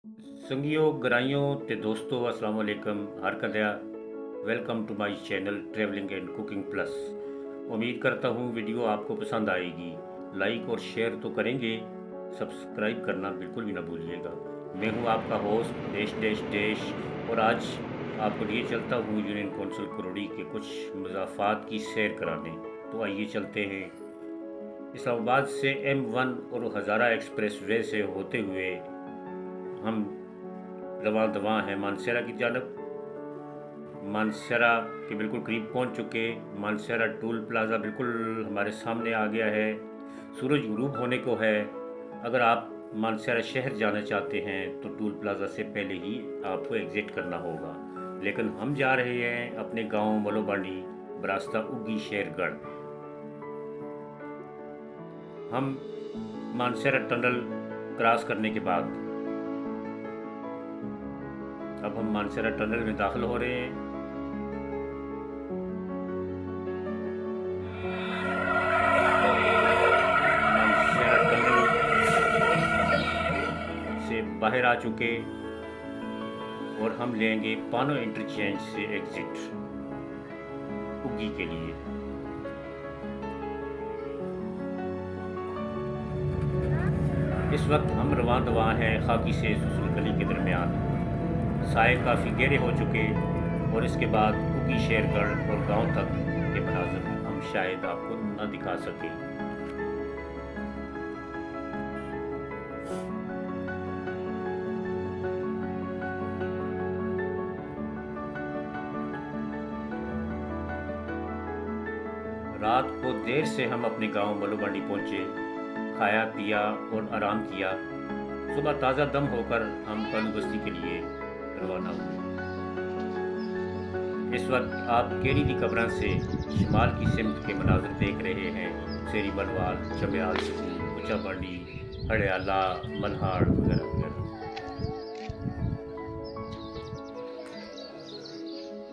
संगियों गराइयों ते दोस्तों अस्सलाम वालेकुम हर कदया welcome to my channel travelling and cooking plus. उम्मीद करता हूँ वीडियो आपको पसंद आएगी। लाइक और शेयर तो करेंगे, सब्सक्राइब करना बिल्कुल भी ना भूलिएगा। मैं हूँ आपका होस्ट देश देश देश और आज आपको लिए चलता हूँ यूनियन कौंसिल कुरोड़ी के कुछ मज़ाफ़ात की सैर कराने। तो आइए चलते हैं। इस्लामाबाद से M1 और हज़ारा एक्सप्रेस वे से होते हुए हम रवां दवां हैं मानसरा की जानब। मानसरा के बिल्कुल करीब पहुंच चुके। मानसरा टोल प्लाज़ा बिल्कुल हमारे सामने आ गया है। सूरज गुरूब होने को है। अगर आप मानसरा शहर जाना चाहते हैं तो टोल प्लाज़ा से पहले ही आपको एग्ज़िट करना होगा, लेकिन हम जा रहे हैं अपने गांव मलोबानी बरास्ता उगी शेरगढ़। हम मानसरा टनल क्रॉस करने के बाद अब हम मानसरा टनल में दाखिल हो रहे हैं। मानसरा टनल से बाहर आ चुके और हम लेंगे पानो इंटरचेंज से एग्जिट उगी के लिए। इस वक्त हम रवां दवां हैं खाकी से सुसुल गली के दरमियान। साए काफ़ी गहरे हो चुके और इसके बाद उगी शेरगढ़ और गांव तक के मनाज़र हम शायद आपको न दिखा सके। रात को देर से हम अपने गांव मलोबानी पहुंचे, खाया पिया और आराम किया। सुबह ताज़ा दम होकर हम कालू बस्ती के लिए रवाना हुए। इस वक्त आप केरी की कब्रां से शिमाल की सिमत के मनाज़र देख रहे हैं। सेरी बनवाल, चम्याल स्कूल, ऊंचा बांडी, हड़याला, मल्हाड़ वगैरह वगैरह।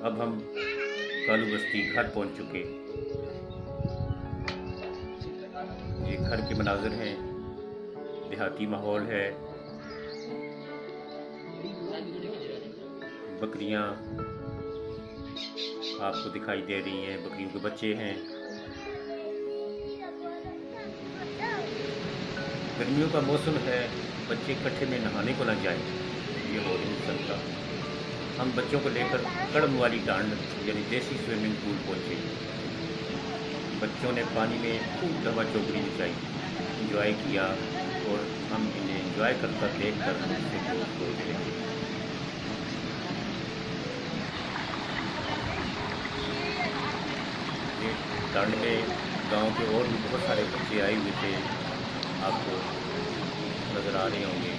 अब हम कालू बस्ती घर पहुंच चुके। ये घर के मनाज़र हैं, देहाती माहौल है। बकरियां आपको दिखाई दे रही हैं, बकरियों के बच्चे हैं। गर्मियों का मौसम है, बच्चे कट्ठे में नहाने को ना जाएं, ये हो नहीं सकता। हम बच्चों को लेकर कड़म वाली डांड यानी देसी स्विमिंग पूल पहुंचे। बच्चों ने पानी में खूब धमा चौकड़ी बिछाई, इंजॉय किया और हम इन्हें इंजॉय करता देख कर उनसे दोस्त हो गए। डांड में गांव के और भी बहुत सारे बच्चे आए हुए थे, आपको नज़र आ रहे होंगे।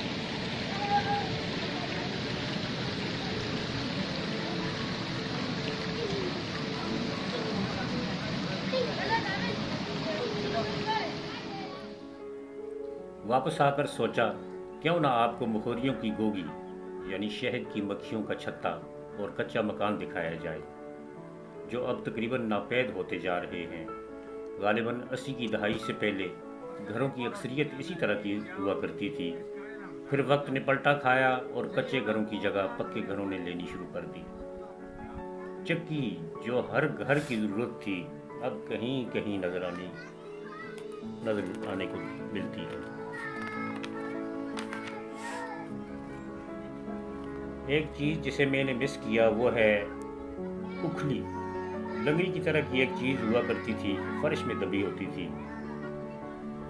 वापस आकर सोचा क्यों ना आपको मुखोरियों की गोगी यानी शहद की मक्खियों का छत्ता और कच्चा मकान दिखाया जाए, जो अब तकरीबन नापैद होते जा रहे हैं। गालिबन 80 की दहाई से पहले घरों की अक्सरियत इसी तरह की हुआ करती थी। फिर वक्त ने पलटा खाया और कच्चे घरों की जगह पक्के घरों ने लेनी शुरू कर दी। चक्की जो हर घर की ज़रूरत थी अब कहीं कहीं नजर आने को मिलती है। एक चीज़ जिसे मैंने मिस किया वो है उखली। लंगड़ी की तरह की एक चीज़ हुआ करती थी, फर्श में दबी होती थी।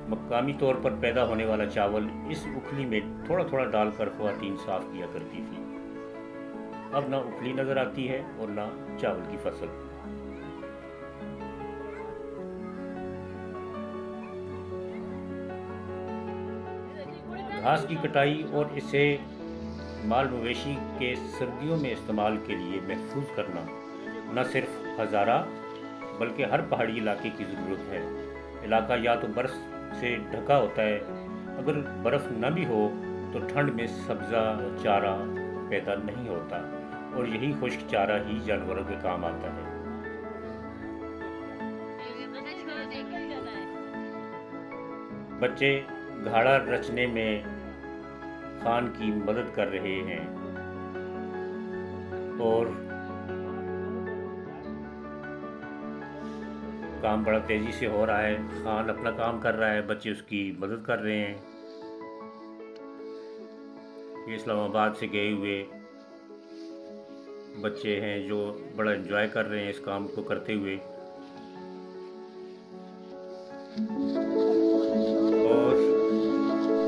मकामी तौर पर पैदा होने वाला चावल इस उखली में थोड़ा थोड़ा डालकर ख़वातीन साफ किया करती थी। अब ना उखली नज़र आती है और ना चावल की फसल। घास की कटाई और इसे माल मवेशी के सर्दियों में इस्तेमाल के लिए महफूज करना न सिर्फ हज़ारा बल्कि हर पहाड़ी इलाके की ज़रूरत है। इलाका या तो बर्फ़ से ढका होता है, अगर बर्फ़ न भी हो तो ठंड में सब्ज़ा और चारा पैदा नहीं होता और यही खुश्क चारा ही जानवरों के काम आता है। बच्चे घाड़ा रचने में खान की मदद कर रहे हैं और काम बड़ा तेज़ी से हो रहा है। खान अपना काम कर रहा है, बच्चे उसकी मदद कर रहे हैं। ये इस्लामाबाद से गए हुए बच्चे हैं जो बड़ा एंजॉय कर रहे हैं इस काम को करते हुए।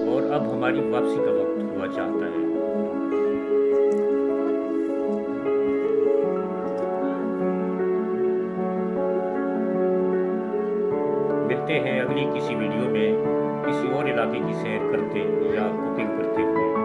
और अब हमारी वापसी का वक्त हुआ चाहता है। मिलते हैं अगली किसी वीडियो में किसी और इलाके की सैर करते या कुकिंग करते हुए।